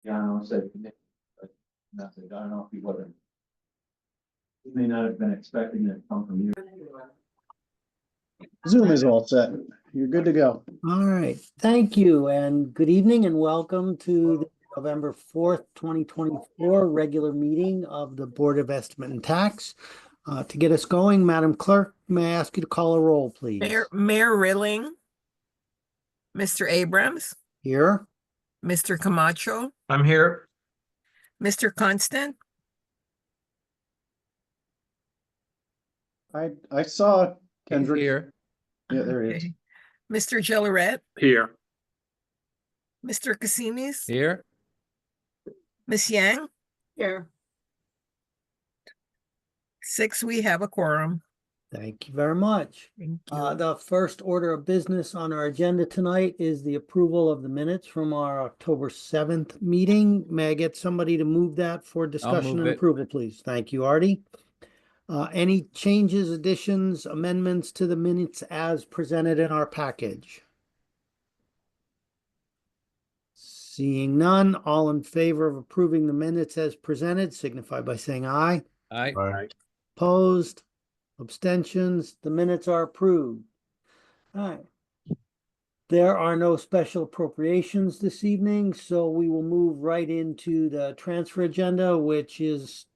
Keanu said, but message, I don't know if he wasn't. He may not have been expecting it to come from you. Zoom is all set. You're good to go. All right, thank you, and good evening and welcome to the November 4th, 2024 regular meeting of the Board of Estimate and Tax. To get us going, Madam Clerk, may I ask you to call a roll, please? Mayor Rilling, Mr. Abrams, Here. Mr. Camacho, I'm here. Mr. Constant, I saw Kendrick. Here. Yeah, there he is. Okay. Mr. Gilleret, Here. Mr. Cassinis, Here. Miss Yang. Here. 6, we have a quorum. Thank you very much. Thank you. The first order of business on our agenda tonight is the approval of the minutes from our October 7th meeting. May I get somebody to move that for discussion move and it. approval, please? Thank you, Artie. Any changes, additions, amendments to the minutes as presented in our package? Seeing none, all in favor of approving the minutes as presented, signify by saying aye. Aye. Opposed, abstentions, the minutes are approved. All right. There are no special appropriations this evening, so we will move right into the transfer agenda, which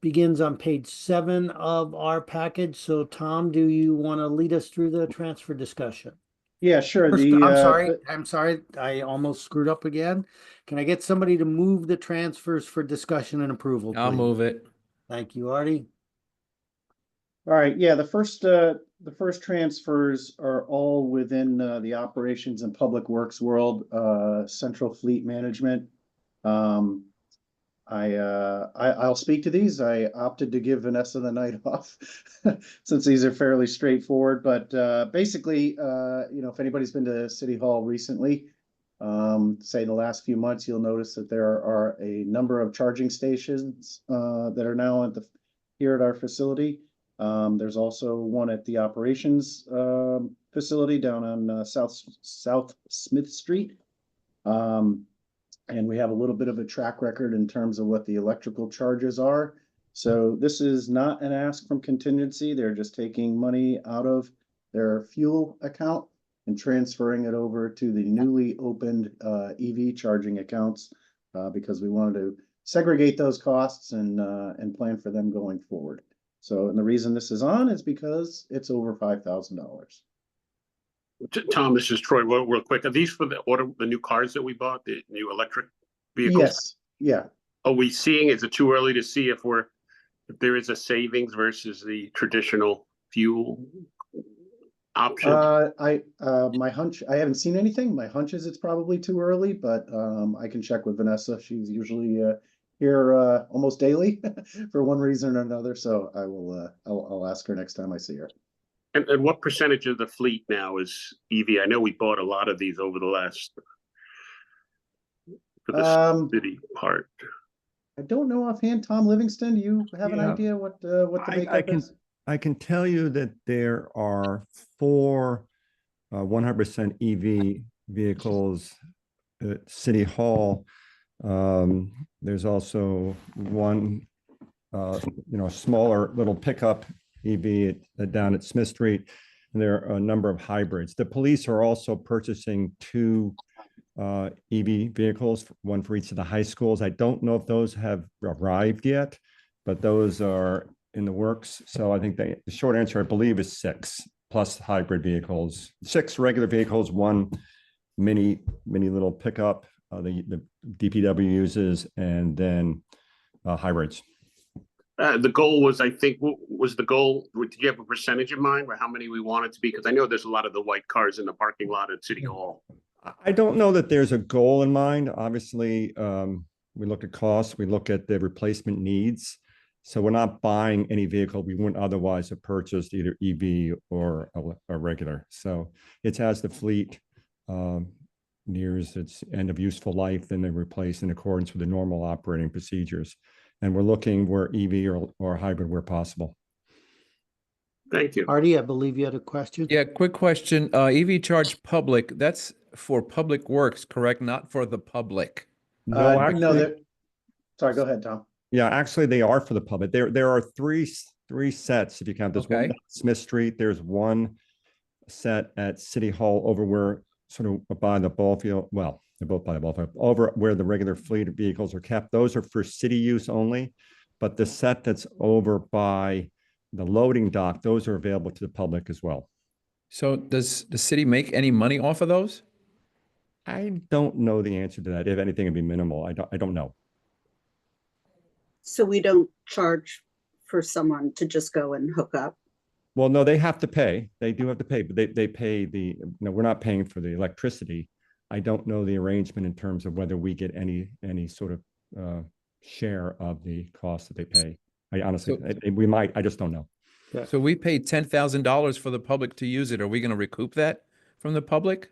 begins on page 7 of our package. So Tom, do you want to lead us through the transfer discussion? Yeah, sure. First, I'm sorry, I almost screwed up again. Can I get somebody to move the transfers for discussion and approval, I'll please? move it. Thank you, Artie. All right, yeah, the first transfers are all within the operations and public works world, central fleet management. I'll speak to these. I opted to give Vanessa the night off since these are fairly straightforward, but basically, if anybody's been to City Hall recently, say the last few months, you'll notice that there are a number of charging stations that are now here at our facility. There's also one at the operations facility down on South Smith Street. And we have a little bit of a track record in terms of what the electrical charges are. So this is not an ask from contingency. They're just taking money out of their fuel account and transferring it over to the newly opened EV charging accounts because we wanted to segregate those costs and plan for them going forward. So, and the reason this is on is because it's over $5,000. Tom, this is Troy. Real quick, are these for the new cars that we bought, the new electric vehicles? Yes. Yeah. Are we seeing? Is it too early to see if there is a savings versus the traditional fuel option? My hunch, I haven't seen anything. My hunch is it's probably too early, but I can check with Vanessa. She's usually here almost daily for one reason or another. So I will. I'll ask her next time I see her. And what percentage of the fleet now is EV? I know we bought a lot of these over the last for the city part. I don't know offhand. Tom Livingston, do you have an idea what the makeup is? I can tell you that there are 4 100% EV vehicles at City Hall. There's also one, smaller little pickup EV down at Smith Street, and there are a number of hybrids. The police are also purchasing 2 EV vehicles, one for each of the high schools. I don't know if those have arrived yet, but those are in the works. So I think the short answer, I believe, is 6 plus hybrid vehicles, 6 regular vehicles, 1 mini little pickup the DPW uses, and then hybrids. The goal was, I think, was the goal, did you have a percentage in mind or how many we want it to be? Because I know there's a lot of the white cars in the parking lot at City Hall. I don't know that there's a goal in mind. Obviously, we look at costs, we look at the replacement needs. So we're not buying any vehicle we wouldn't otherwise have purchased, either EV or a regular. So it's as the fleet nears its end of useful life, then they're replaced in accordance with the normal operating procedures. And we're looking where EV or hybrid where possible. Thank you. Artie, I believe you had a question. Yeah, quick question. EV charge public, that's for public works, correct? Not for the public. No, No, Sorry, go ahead, Tom. Yeah, actually, they are for the public. There are three sets, if you count. There's one Okay. down Smith Street. There's one set at City Hall over where, sort of by the ball field. Well, they're both by the ball field, over where the regular fleet of vehicles are kept. Those are for city use only. But the set that's over by the loading dock, those are available to the public as well. So does the city make any money off of those? I don't know the answer to that. If anything, it'd be minimal. I don't know. So we don't charge for someone to just go and hook up? Well, no, they have to pay. They do have to pay, but they pay the, no, we're not paying for the electricity. I don't know the arrangement in terms of whether we get any sort of share of the cost that they pay. I honestly, we might, I just don't know. So we paid $10,000 for the public to use it. Are we going to recoup that from the public?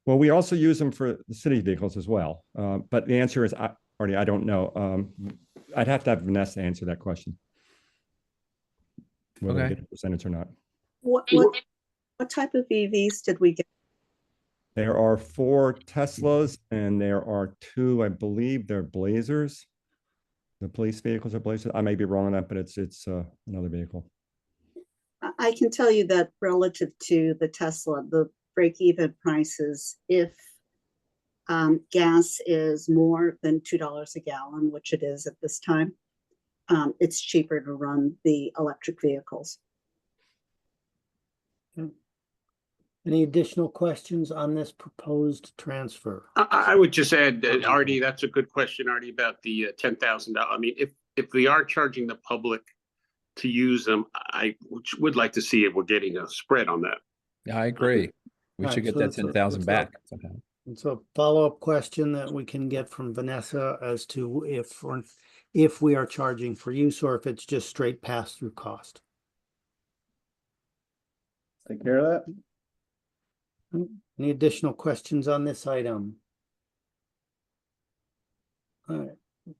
Well, we also use them for the city vehicles as well. But the answer is, Artie, I don't know. I'd have to have Vanessa answer that question. Whether we Okay. get a percentage or not. What type of EVs did we get? There are 4 Teslas and there are 2, I believe they're Blazers. The police vehicles are Blazers. I may be wrong on that, but it's another vehicle. I can tell you that relative to the Tesla, the break-even prices, if gas is more than $2 a gallon, which it is at this time, it's cheaper to run the electric vehicles. Any additional questions on this proposed transfer? I would just add, Artie, that's a good question, Artie, about the $10,000. I mean, if we are charging the public to use them, I would like to see if we're getting a spread on that. Yeah, I agree. We All should right, get so that it's a- 10,000 it's a- back somehow. It's a follow-up question that we can get from Vanessa as to if we are charging for use or if it's just straight pass-through cost. Take care of that. Any additional questions on this item? All right,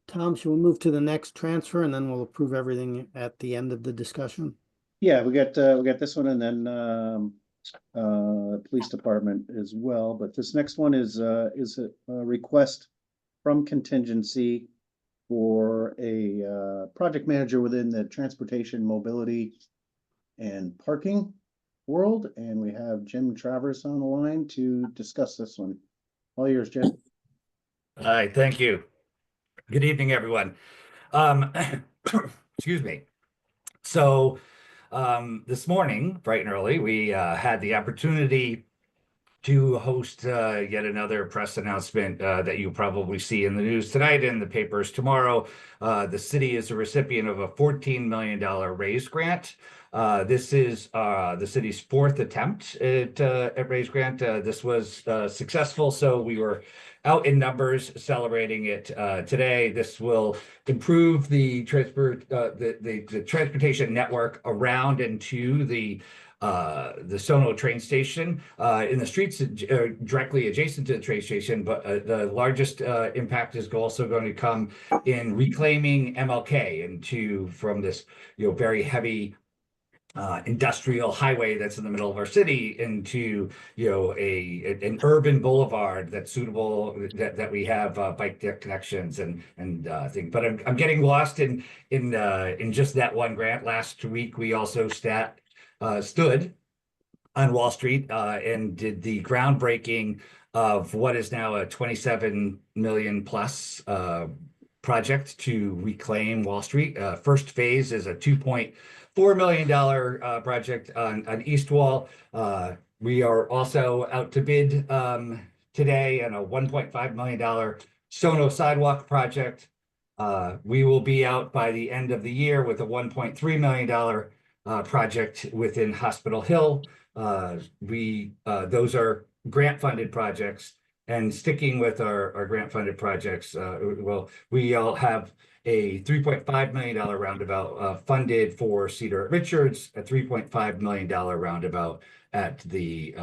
Tom, should we move to the next transfer and then we'll approve everything at the end of the discussion? Yeah, we got this one and then police department as well, but this next one is a request from contingency for a project manager within the transportation, mobility and parking world, and we have Jim Travers on the line to discuss this one. All yours, Jim. Hi, thank you. Good evening, everyone. Excuse me. So this morning, bright and early, we had the opportunity to host yet another press announcement that you'll probably see in the news tonight and the papers tomorrow. The city is a recipient of a $14 million raise grant. This is the city's 4th attempt at raise grant. This was successful, so we were out in numbers celebrating it today. This will improve the transportation network around and to the Sono train station in the streets directly adjacent to the train station, but the largest impact is also going to come in reclaiming MLK from this very heavy industrial highway that's in the middle of our city into an urban boulevard that's suitable, that we have bike connections and things. But I'm getting lost in just that one grant. Last week we also stood on Wall Street and did the groundbreaking of what is now a 27 million plus project to reclaim Wall Street. First phase is a $2.4 million project on East Wall. We are also out to bid today on a $1.5 million Sono sidewalk project. We will be out by the end of the year with a $1.3 million project within Hospital Hill. Those are grant funded projects, and sticking with our grant funded projects, we all have a $3.5 million roundabout funded for Cedar at Richards, a $3.5 million roundabout at the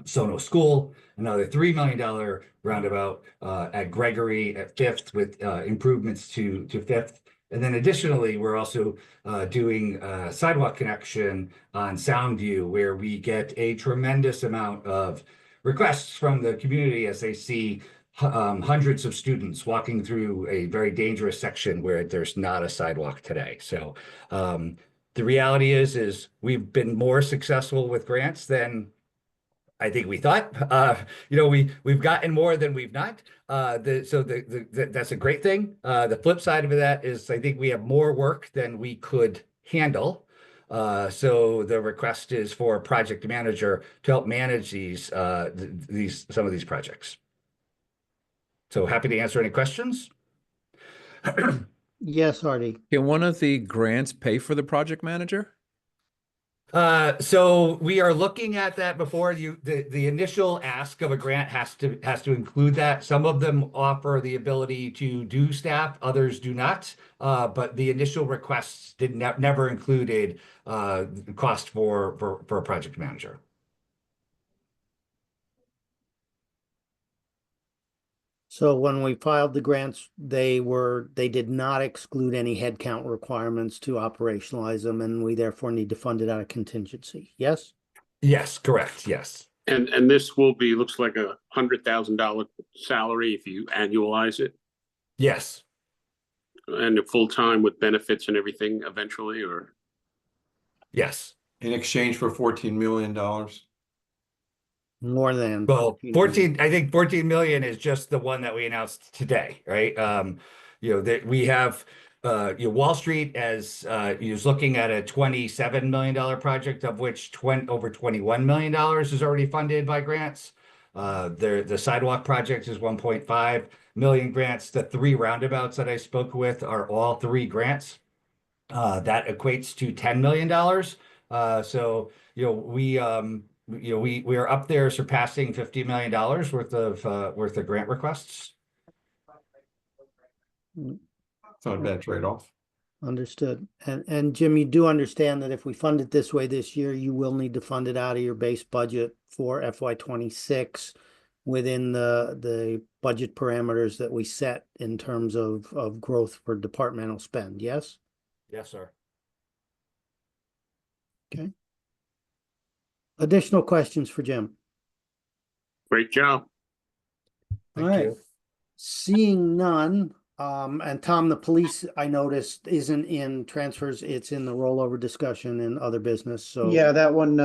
Sono School, another $3 million roundabout at Gregory at 5th with improvements to 5th. And then additionally, we're also doing a sidewalk connection on Soundview, where we get a tremendous amount of requests from the community as they see hundreds of students walking through a very dangerous section where there's not a sidewalk today. So the reality is we've been more successful with grants than I think we thought. We've gotten more than we've not. That's a great thing. The flip side of that is I think we have more work than we could handle. So the request is for a project manager to help manage some of these projects. So happy to answer any questions. Yes, Artie. Can one of the grants pay for the project manager? So we are looking at that before the initial ask of a grant has to include that. Some of them offer the ability to do staff, others do not. But the initial requests never included the cost for a project manager. So when we filed the grants, they did not exclude any headcount requirements to operationalize them, and we therefore need to fund it out of contingency. Yes? Yes, correct. Yes. And this will be, looks like $100,000 salary if you annualize it, Yes. and a full-time with benefits and everything eventually, or? Yes. In exchange for $14 million. More than. Well, 14, I think 14 million is just the one that we announced today, right? That we have Wall Street as is looking at a $27 million project, of which over $21 million is already funded by grants. The sidewalk project is 1.5 million grants. The 3 roundabouts that I spoke with are all 3 grants. That equates to $10 million. So we are up there surpassing $50 million worth of grant requests. It's not a bad trade-off. Understood. And Jim, you do understand that if we fund it this way this year, you will need to fund it out of your base budget for FY26 within the budget parameters that we set in terms of growth for departmental spend. Yes? Yes, sir. Okay. Additional questions for Jim? Great job. All right. Seeing none, and Tom, the police, I noticed, isn't in transfers, it's in the rollover discussion and other business, so. Yeah, that one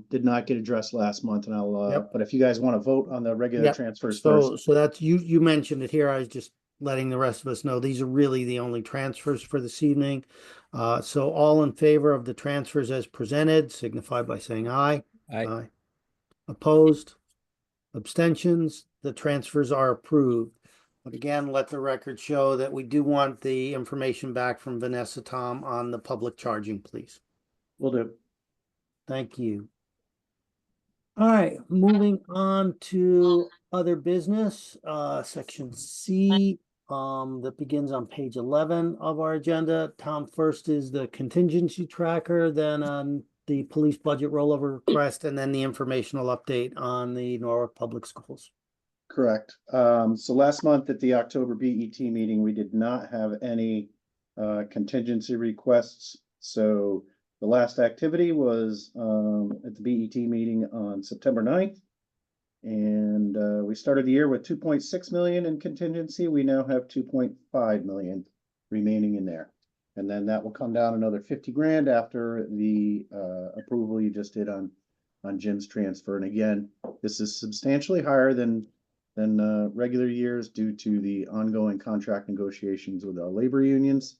did not get addressed last month, and I'll Yep. but if you guys want to vote on the regular Yep. transfers So first. that's, you mentioned it here, I was just letting the rest of us know, these are really the only transfers for this evening. So all in favor of the transfers as presented, signify by saying aye. Aye. Opposed? Abstentions? The transfers are approved. But again, let the record show that we do want the information back from Vanessa, Tom, on the public charging, please. Will do. Thank you. All right, moving on to other business, section C, that begins on page 11 of our agenda. Tom, first is the contingency tracker, then the police budget rollover request, and then the informational update on the Norwalk Public Schools. Correct. So last month at the October BET meeting, we did not have any contingency requests. So the last activity was at the BET meeting on September 9th. And we started the year with 2.6 million in contingency. We now have 2.5 million remaining in there. And then that will come down another 50 grand after the approval you just did on Jim's transfer. And again, this is substantially higher than regular years due to the ongoing contract negotiations with our labor unions.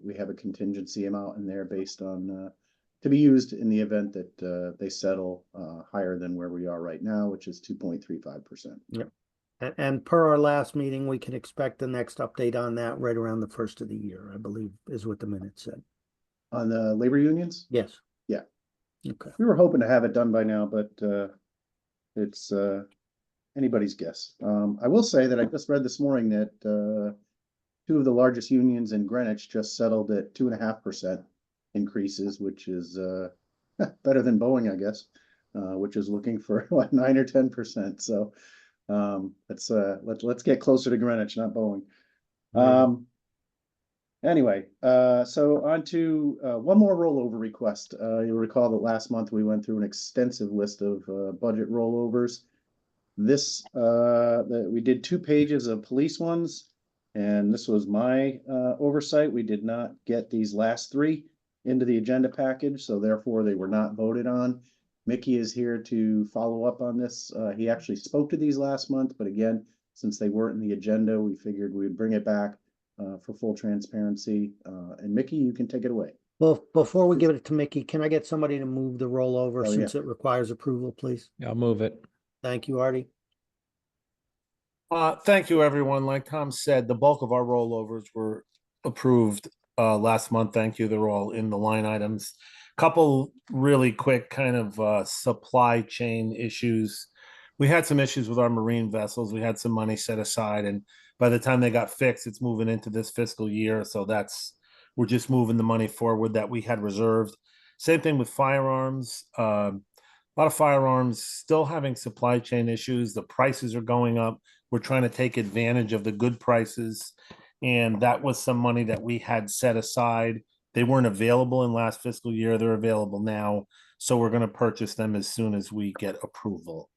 We have a contingency amount in there based on to be used in the event that they settle higher than where we are right now, which is 2.35%. Yep. And per our last meeting, we can expect the next update on that right around the first of the year, I believe, is what the minute said. On the labor unions? Yes. Yeah. Okay. We were hoping to have it done by now, but it's anybody's guess. I will say that I just read this morning that 2 of the largest unions in Greenwich just settled at 2.5% increases, which is better than Boeing, I guess, which is looking for what 9 or 10%. So let's get closer to Greenwich, not Boeing. Anyway, so on to one more rollover request. You'll recall that last month we went through an extensive list of budget rollovers. this, we did 2 pages of police ones. And this was my oversight. We did not get these last 3 into the agenda package, so therefore they were not voted on. Mickey is here to follow up on this. He actually spoke to these last month, but again, since they weren't in the agenda, we figured we would bring it back for full transparency. And Mickey, you can take it away. Well, before we give it to Mickey, can I get somebody to move the rollover Oh, since yeah. it requires approval, please? I'll move it. Thank you, Artie. Thank you, everyone. Like Tom said, the bulk of our rollovers were approved last month. Thank you. They're all in the line items. Couple really quick kind of supply chain issues. We had some issues with our marine vessels. We had some money set aside, and by the time they got fixed, it's moving into this fiscal year. So we're just moving the money forward that we had reserved. Same thing with firearms. A lot of firearms still having supply chain issues. The prices are going up. We're trying to take advantage of the good prices. And that was some money that we had set aside. They weren't available in last fiscal year. They're available now. So we're going to purchase them as soon as we get approval.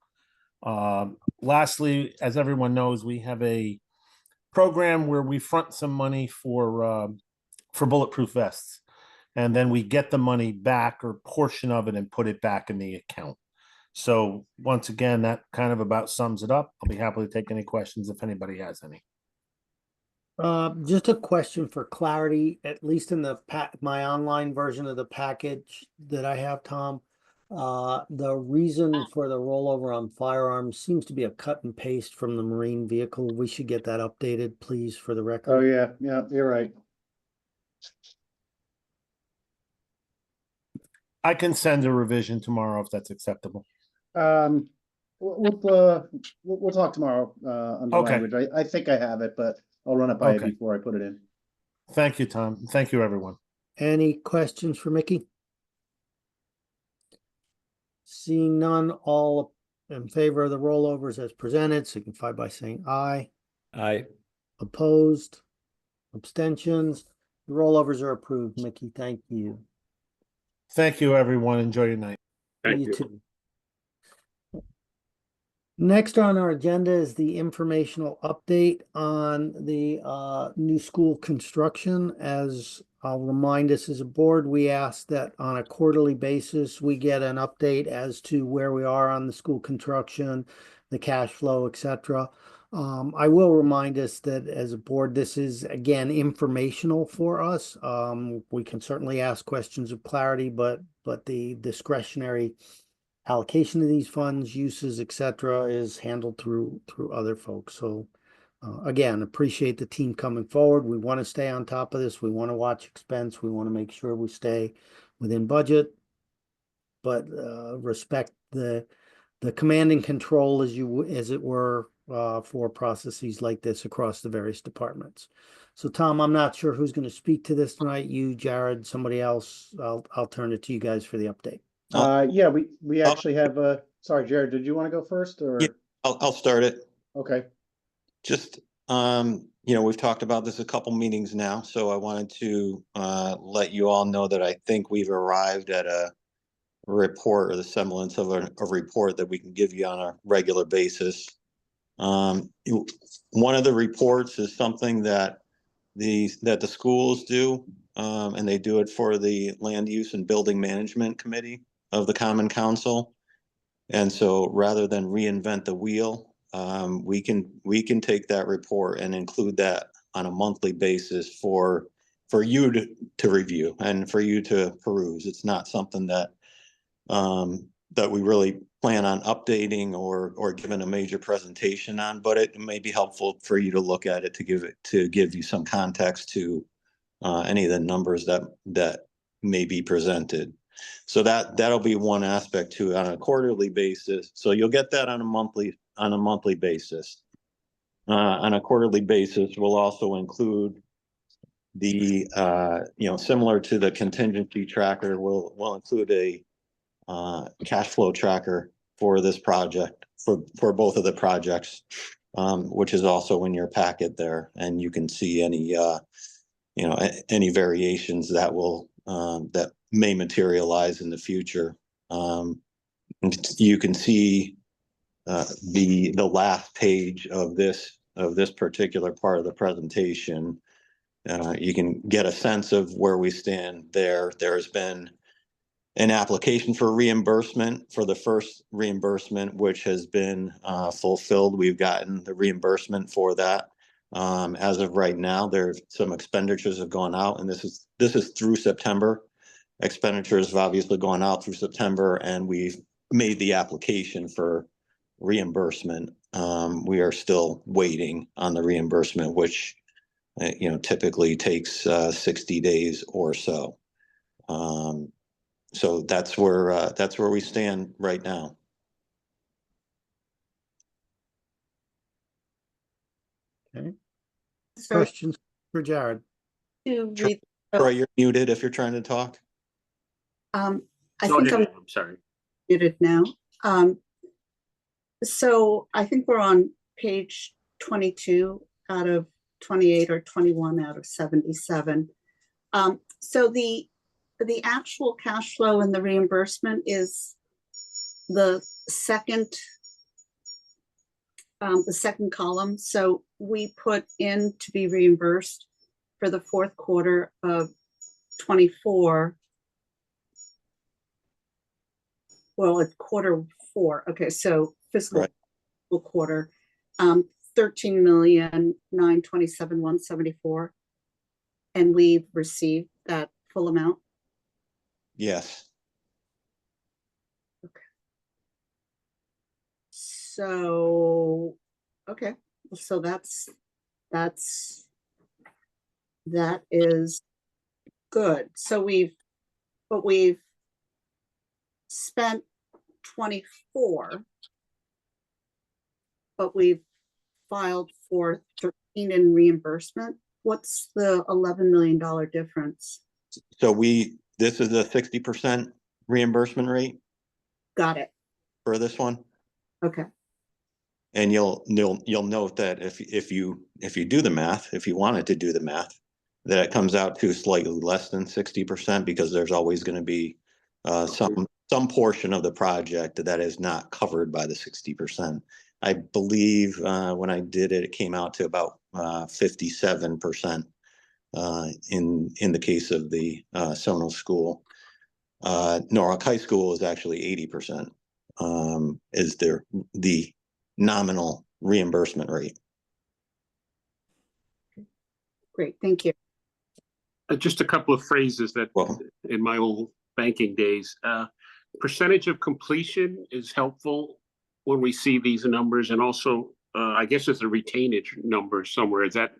Lastly, as everyone knows, we have a program where we front some money for bulletproof vests. And then we get the money back or portion of it and put it back in the account. So once again, that kind of about sums it up. I'll be happy to take any questions if anybody has any. Just a question for clarity, at least in my online version of the package that I have, Tom. The reason for the rollover on firearms seems to be a cut and paste from the marine vehicle. We should get that updated, please, for the record. Oh, yeah, you're right. I can send a revision tomorrow if that's acceptable. We'll talk tomorrow on the Okay. language. I think I have it, but I'll run it by you Okay. before I put it in. Thank you, Tom. Thank you, everyone. Any questions for Mickey? Seeing none, all in favor of the rollovers as presented, signify by saying aye. Aye. Opposed? Abstentions? The rollovers are approved, Mickey. Thank you. Thank you, everyone. Enjoy your night. Thank You you. too. Next on our agenda is the informational update on the new school construction. As I'll remind us as a board, we ask that on a quarterly basis, we get an update as to where we are on the school construction, the cash flow, etc. I will remind us that as a board, this is again informational for us. We can certainly ask questions of clarity, but the discretionary allocation of these funds, uses, etc., is handled through other folks. So again, appreciate the team coming forward. We want to stay on top of this. We want to watch expense. We want to make sure we stay within budget, but respect the command and control as it were for processes like this across the various departments. So Tom, I'm not sure who's going to speak to this tonight. You, Jared, somebody else. I'll turn it to you guys for the update. Yeah, we actually have, sorry, Jared, did you want to go first or? Yeah. I'll start it. Okay. Just, we've talked about this a couple meetings now, so I wanted to let you all know that I think we've arrived at a report or the semblance of a report that we can give you on a regular basis. One of the reports is something that the schools do, and they do it for the Land Use and Building Management Committee of the Common Council. And so rather than reinvent the wheel, we can take that report and include that on a monthly basis for you to review and for you to peruse. It's not something that we really plan on updating or giving a major presentation on, but it may be helpful for you to look at it to give you some context to any of the numbers that may be presented. So that'll be one aspect to it on a quarterly basis. So you'll get that on a monthly basis. On a quarterly basis, we'll also include the similar to the contingency tracker, we'll include a cash flow tracker for this project for both of the projects, which is also in your packet there, and you can see any any variations that will that may materialize in the future. You can see the last page of this particular part of the presentation, you can get a sense of where we stand there. There's been an application for reimbursement for the first reimbursement, which has been fulfilled. We've gotten the reimbursement for that. As of right now, there's some expenditures have gone out, and this is through September. Expenditures have obviously gone out through September, and we've made the application for reimbursement. We are still waiting on the reimbursement, which typically takes 60 days or so. So that's where we stand right now. Okay. So Questions for Jared? to Troy, read, Troy, you're muted if you're trying to talk. I Go think ahead, I'm I'm sorry. muted now. So I think we're on page 22 out of 28 or 21 out of 77. So the actual cash flow and the reimbursement is the second column. So we put in to be reimbursed for the fourth quarter of 24. Well, it's quarter four. Okay, so fiscal quarter, 13,927,174, and we've received that full amount. Yes. Okay. So, okay, so that is good. So we've spent 24, but we've filed for 13 in reimbursement. What's the $11 million difference? So this is a 60% reimbursement rate Got it. for this one. Okay. And you'll note that if you do the math, if you wanted to do the math, that it comes out to slightly less than 60% because there's always going to be some portion of the project that is not covered by the 60%. I believe when I did it, it came out to about 57% in the case of the Sono School. Norwalk High School is actually 80%. Is the nominal reimbursement rate. Great, thank you. Just a couple of phrases that in my old banking days, percentage of completion is helpful when we see these numbers, and also I guess it's a retainage number somewhere. Is that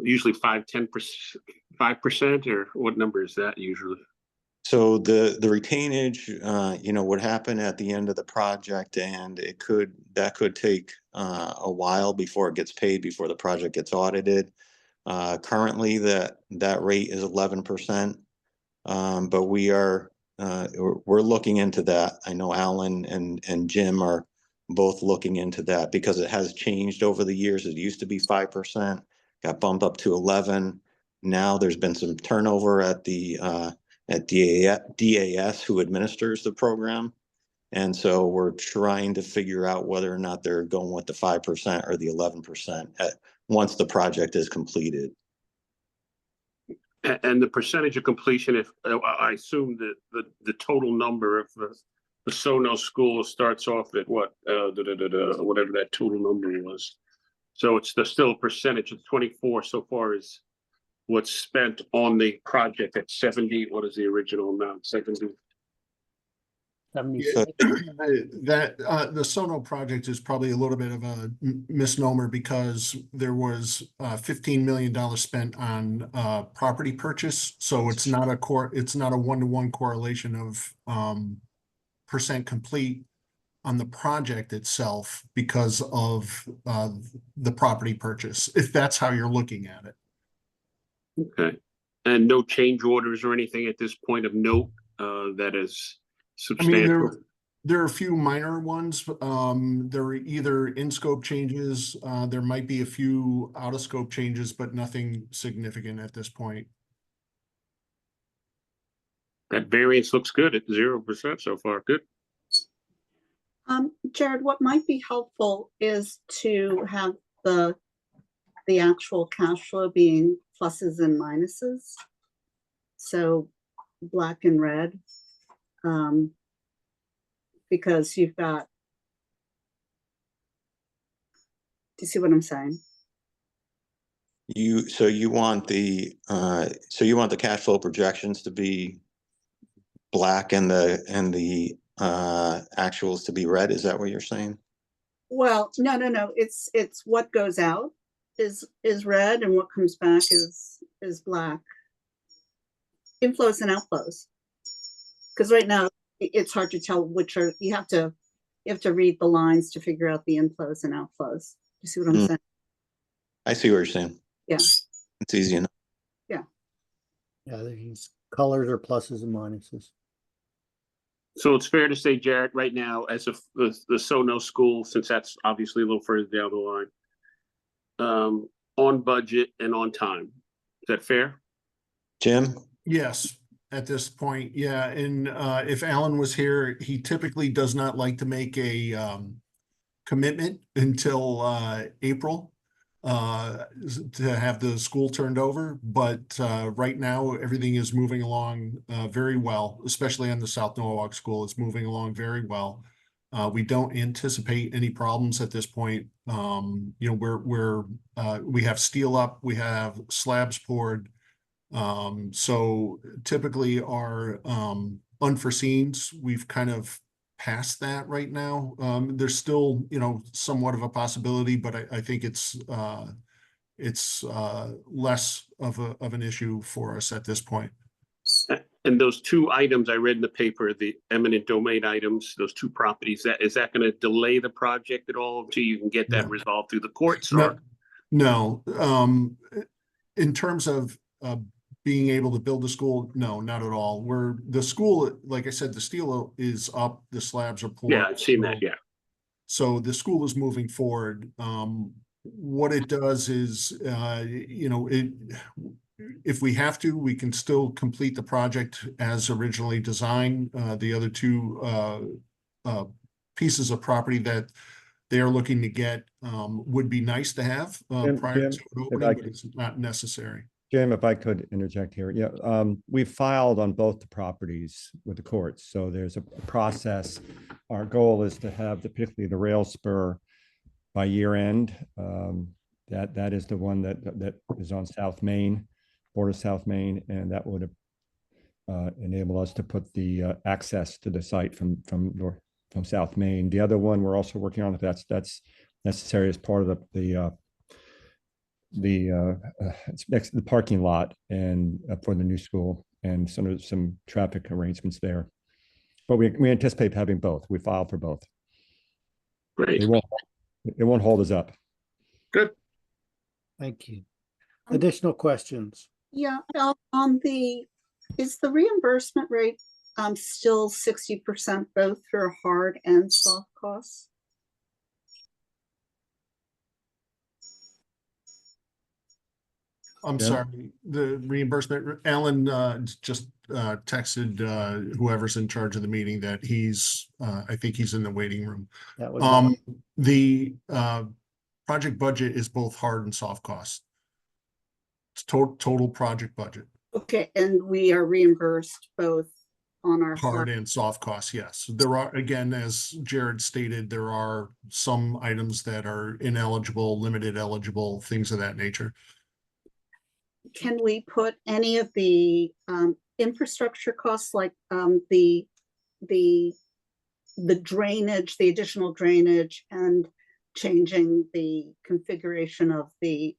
usually 5%, 5%, or what number is that usually? So the retainage, would happen at the end of the project, and that could take a while before it gets paid, before the project gets audited. Currently, that rate is 11%, but we're looking into that. I know Alan and Jim are both looking into that because it has changed over the years. It used to be 5%, got bumped up to 11. Now there's been some turnover at DAS, who administers the program. And so we're trying to figure out whether or not they're going with the 5% or the 11% once the project is completed. And the percentage of completion, if I assume that the total number of the Sono School starts off at what, whatever that total number was. So it's still a percentage of 24 so far is what's spent on the project at 70. What is the original amount? 70. That the Sono project is probably a little bit of a misnomer because there was $15 million spent on property purchase. So it's not a one-to-one correlation of percent complete on the project itself because of the property purchase, if that's how you're looking at it. Okay. And no change orders or anything at this point of note that is substantial? I mean, there are a few minor ones. They're either in scope changes. There might be a few out of scope changes, but nothing significant at this point. That variance looks good at 0% so far. Good. Jared, what might be helpful is to have the actual cash flow being pluses and minuses. So black and red. Because you've got, do you see what I'm saying? So you want the cash flow projections to be black and the actuals to be red? Is that what you're saying? Well, no. It's what goes out is red and what comes back is black. Inflows and outflows. Because right now it's hard to tell which are, you have to read the lines to figure out the inflows and outflows. You see what I'm saying? I see what you're saying. Yeah. It's easy enough. Yeah, these colors are pluses and minuses. So it's fair to say, Jared, right now, as of the Sono school, since that's obviously a little further down the line, on budget and on time. Is that fair? Jim? Yes, at this point, yeah, and if Alan was here, he typically does not like to make a commitment until April to have the school turned over, but right now everything is moving along very well, especially on the South Norwalk School. It's moving along very well. We don't anticipate any problems at this point. You know, we have steel up, we have slabs poured. So typically our unforeseens, we've kind of past that right now. There's still, you know, somewhat of a possibility, but I think it's less of an issue for us at this point. And those two items I read in the paper, the eminent domain items, those two properties, is that going to delay the project at all until you can get that resolved through the courts? Or? No. In terms of being able to build the school, no, not at all. The school, like I said, the steel is up, the slabs are poured. Yeah, I've seen that, yeah. So the school is moving forward. What it does is, you know, if we have to, we can still complete the project as originally designed. The other two pieces of property that they're looking to get would be nice to have prior to it opening, but it's not necessary. Jim, if I could interject here. Yeah, we filed on both the properties with the courts. So there's a process. Our goal is to have particularly the rail spur by year end. That is the one that is on South Main, border South Main, and that would enable us to put the access to the site from South Main. The other one we're also working on, if that's necessary as part of it's next to the parking lot and for the new school, and some traffic arrangements there. But we anticipate having both. We filed for both. Great. It won't hold us up. Good. Thank you. Additional questions? Yeah, is the reimbursement rate still 60% both for hard and soft costs? I'm sorry, the reimbursement, Alan just texted whoever's in charge of the meeting that I think he's in the waiting room. That was the project budget is both hard and soft costs. It's total project budget. Okay, and we are reimbursed both on our hard and soft costs, yes. There are, again, as Jared stated, there are some items that are ineligible, limited eligible, things of that nature. Can we put any of the infrastructure costs, like the drainage, the additional drainage, and changing the configuration of the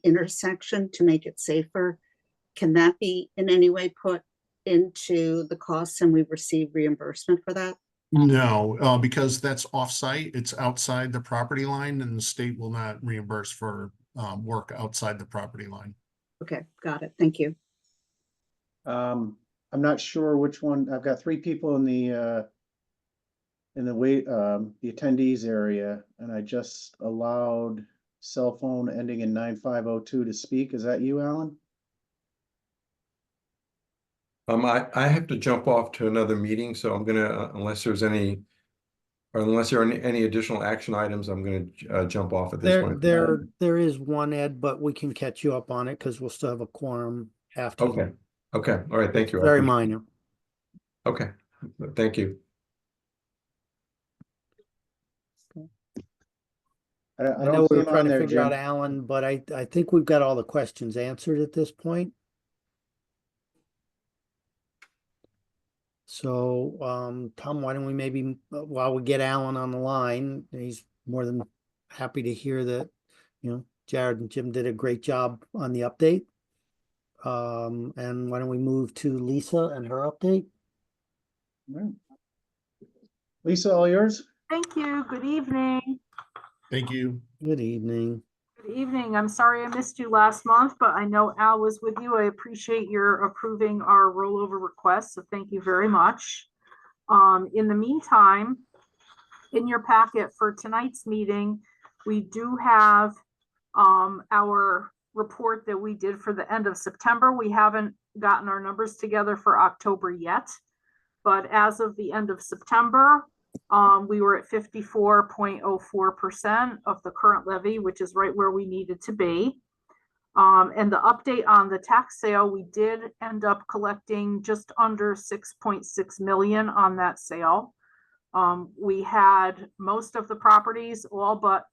intersection to make it safer? Can that be in any way put into the costs and we receive reimbursement for that? No, because that's off-site, it's outside the property line, and the state will not reimburse for work outside the property line. Okay, got it. Thank you. I'm not sure which one. I've got three people in the attendees area, and I just allowed cell phone ending in 9502 to speak. Is that you, Alan? I have to jump off to another meeting, so I'm gonna, unless there's any Unless there are any additional action items, I'm gonna jump off at this point. There is one, Ed, but we can catch you up on it because we'll still have a quorum after. Okay, okay, all right, thank you. I Very appreciate minor. it. Okay, thank you. I I don't know see we were him trying on to there, figure out Jim. Alan, but I think we've got all the questions answered at this point. So, Tom, why don't we maybe, while we get Alan on the line, he's more than happy to hear that, Jared and Jim did a great job on the update. And why don't we move to Lisa and her update? Right. Lisa, all yours? Thank you. Good evening. Thank you. Good evening. Good evening. I'm sorry I missed you last month, but I know Al was with you. I appreciate your approving our rollover request, so thank you very much. In the meantime, in your packet for tonight's meeting, we do have our report that we did for the end of September. We haven't gotten our numbers together for October yet, but as of the end of September, we were at 54.04% of the current levy, which is right where we needed to be. And the update on the tax sale, we did end up collecting just under 6.6 million on that sale. We had most of the properties, all but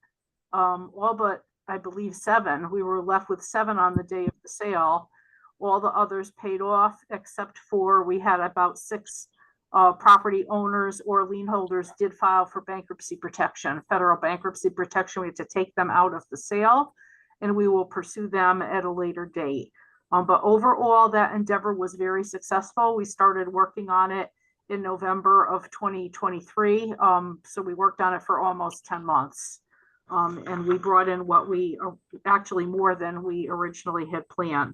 I believe 7. We were left with 7 on the day of the sale. All the others paid off, except for we had about 6 property owners or lien holders did file for bankruptcy protection, federal bankruptcy protection. We had to take them out of the sale, and we will pursue them at a later date. But overall, that endeavor was very successful. We started working on it in November of 2023. So we worked on it for almost 10 months. And we brought in what we actually more than we originally had planned.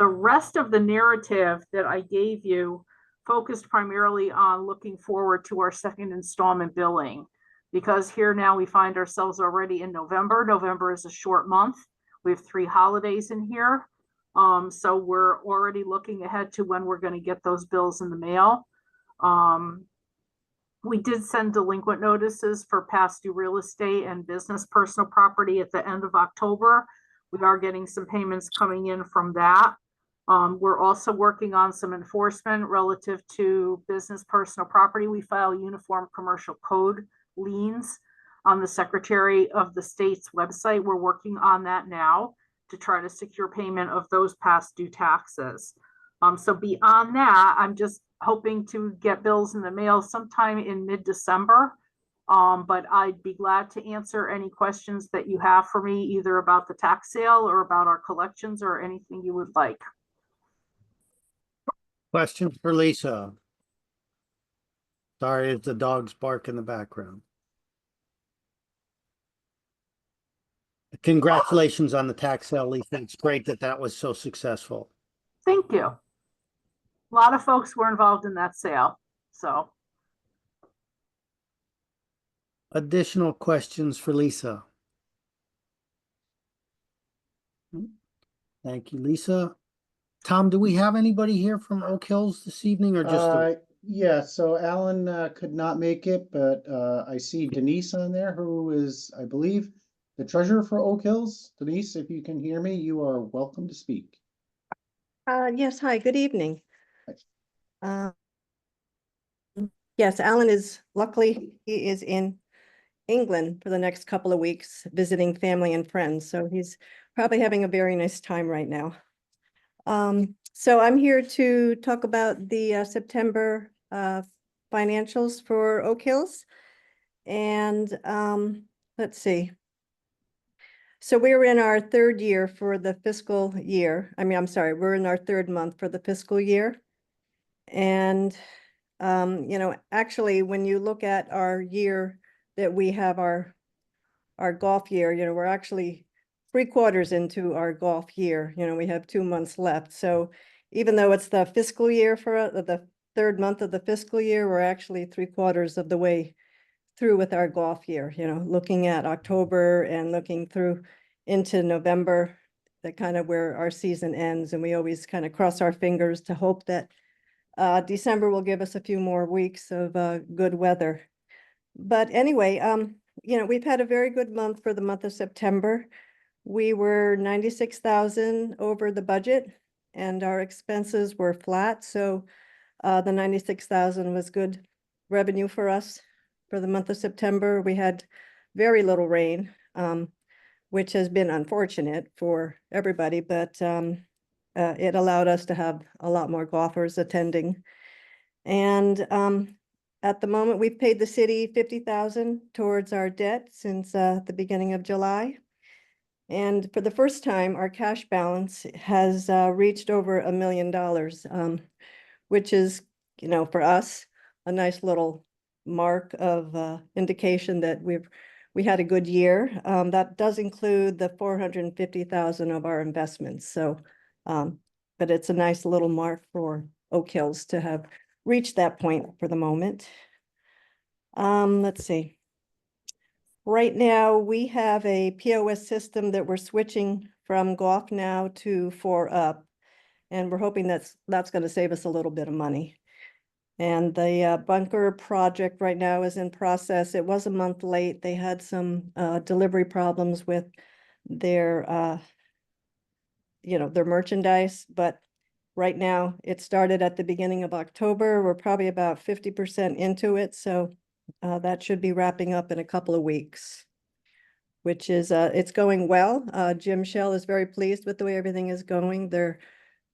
The rest of the narrative that I gave you focused primarily on looking forward to our second installment billing, because here now we find ourselves already in November. November is a short month. We have 3 holidays in here. So we're already looking ahead to when we're going to get those bills in the mail. We did send delinquent notices for past due real estate and business personal property at the end of October. We are getting some payments coming in from that. We're also working on some enforcement relative to business personal property. We file uniform commercial code liens on the Secretary of the State's website. We're working on that now to try to secure payment of those past due taxes. So beyond that, I'm just hoping to get bills in the mail sometime in mid-December. But I'd be glad to answer any questions that you have for me, either about the tax sale or about our collections or anything you would like. Question for Lisa. Sorry if the dogs bark in the background. Congratulations on the tax sale, Lisa. It's great that that was so successful. Thank you. A lot of folks were involved in that sale, so. Additional questions for Lisa? Thank you, Lisa. Tom, do we have anybody here from Oak Hills this evening or just? Yeah, so Alan could not make it, but I see Denise on there, who is, I believe, the treasurer for Oak Hills. Denise, if you can hear me, you are welcome to speak. Yes, hi, good evening. Yes, Alan is, luckily, he is in England for the next couple of weeks, visiting family and friends. So he's probably having a very nice time right now. So I'm here to talk about the September financials for Oak Hills. And let's see. So we're in our 3rd year for the fiscal year. I'm sorry, we're in our 3rd month for the fiscal year. And, actually, when you look at our year that we have our golf year, we're actually 3/4 into our golf year. We have 2 months left. So even though it's the fiscal year for the 3rd month of the fiscal year, we're actually 3/4 of the way through with our golf year, looking at October and looking through into November, that kind of where our season ends. And we always kind of cross our fingers to hope that December will give us a few more weeks of good weather. But anyway, we've had a very good month for the month of September. We were 96,000 over the budget and our expenses were flat. So the 96,000 was good revenue for us for the month of September. We had very little rain, which has been unfortunate for everybody, but it allowed us to have a lot more golfers attending. And at the moment, we've paid the city 50,000 towards our debt since the beginning of July. And for the first time, our cash balance has reached over $1 million, which is, for us, a nice little mark of indication that we had a good year. That does include the 450,000 of our investments. So, but it's a nice little mark for Oak Hills to have reached that point for the moment. Let's see. Right now, we have a POS system that we're switching from Golf Now to 4UP, and we're hoping that's going to save us a little bit of money. And the bunker project right now is in process. It was a month late. They had some delivery problems with their their merchandise, but right now it started at the beginning of October. We're probably about 50% into it, so that should be wrapping up in a couple of weeks, which is it's going well. Jim Shell is very pleased with the way everything is going. They're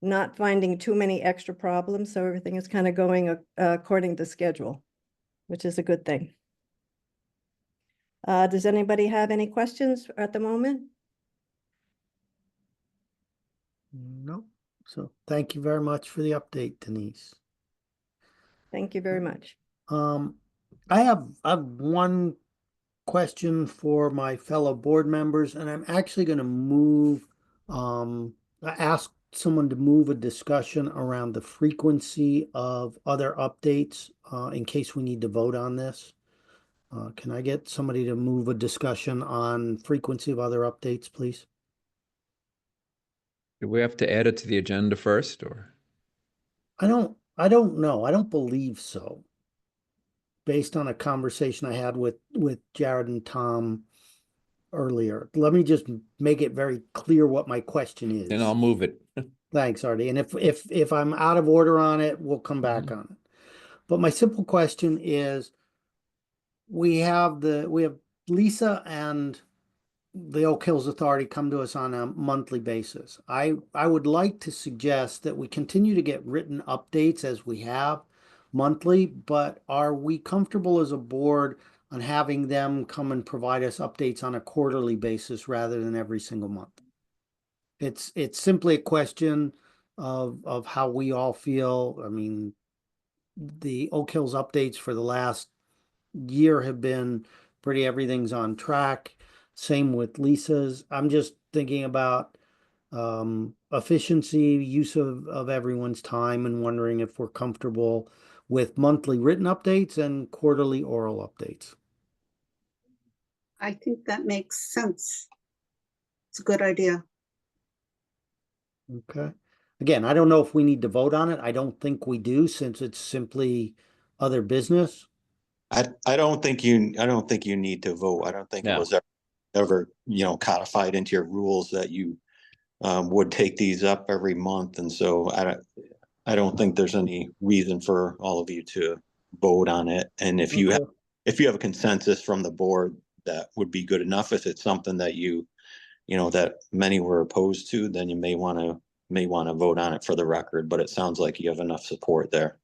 not finding too many extra problems, so everything is kind of going according to schedule, which is a good thing. Does anybody have any questions at the moment? No. So thank you very much for the update, Denise. Thank you very much. I have one question for my fellow board members, and I'm actually going to move, ask someone to move a discussion around the frequency of other updates, in case we need to vote on this. Can I get somebody to move a discussion on frequency of other updates, please? Do we have to add it to the agenda first, or? I don't know. I don't believe so. Based on a conversation I had with Jared and Tom earlier. Let me just make it very clear what my question is. Then I'll move it. Thanks, Artie. And if I'm out of order on it, we'll come back on it. But my simple question is, we have Lisa and the Oak Hills Authority come to us on a monthly basis. I would like to suggest that we continue to get written updates as we have monthly, but are we comfortable as a board on having them come and provide us updates on a quarterly basis rather than every single month? It's simply a question of how we all feel. I mean, the Oak Hills updates for the last year have been pretty, everything's on track. Same with Lisa's. I'm just thinking about efficiency, use of everyone's time, and wondering if we're comfortable with monthly written updates and quarterly oral updates. I think that makes sense. It's a good idea. Okay. Again, I don't know if we need to vote on it. I don't think we do, since it's simply other business. I don't think you need to vote. I don't think it No. was ever codified into your rules that you would take these up every month. And so I don't think there's any reason for all of you to vote on it. And if you have a consensus from the board, that would be good enough. If it's something that that many were opposed to, then you may want to vote on it for the record, but it sounds like you have enough support there.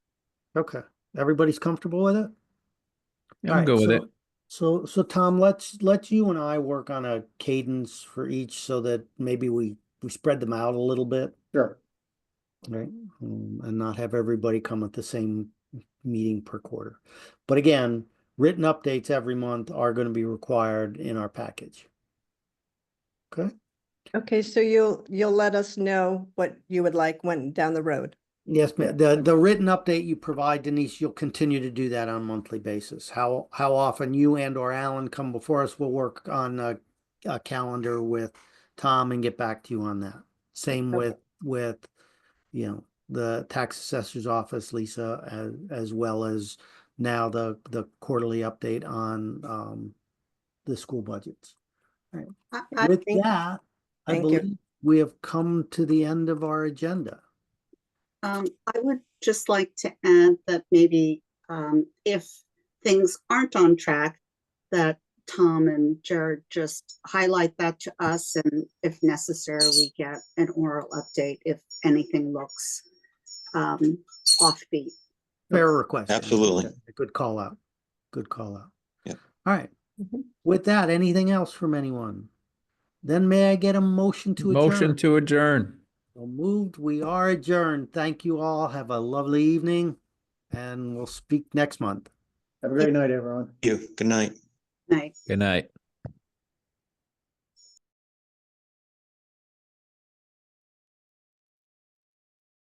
Okay. Everybody's comfortable with it? Yeah, I'm good with it. So Tom, let's you and I work on a cadence for each so that maybe we spread them out a little bit. Sure. Right. And not have everybody come at the same meeting per quarter. But again, written updates every month are going to be required in our package. Okay. Okay, so you'll let us know what you would like when down the road. Yes, ma'am. The written update you provide, Denise, you'll continue to do that on a monthly basis. How often you and or Alan come before us, we'll work on a calendar with Tom and get back to you on that. Same with the tax assessor's office, Lisa, as well as now the quarterly update on the school budgets. All right. I With think- that, I thank you. believe we have come to the end of our agenda. I would just like to add that maybe if things aren't on track, that Tom and Jared just highlight that to us, and if necessary, we get an oral update if anything looks offbeat. Fair request. Andy. Absolutely. Good call out. Good call out. Yep. All right. Mhm. With that, anything else from anyone? Then may I get a motion to adjourn? Motion to adjourn. So moved. We are adjourned. Thank you all. Have a lovely evening, and we'll speak next month. Have a great night, everyone. You, good night. Night. Good night.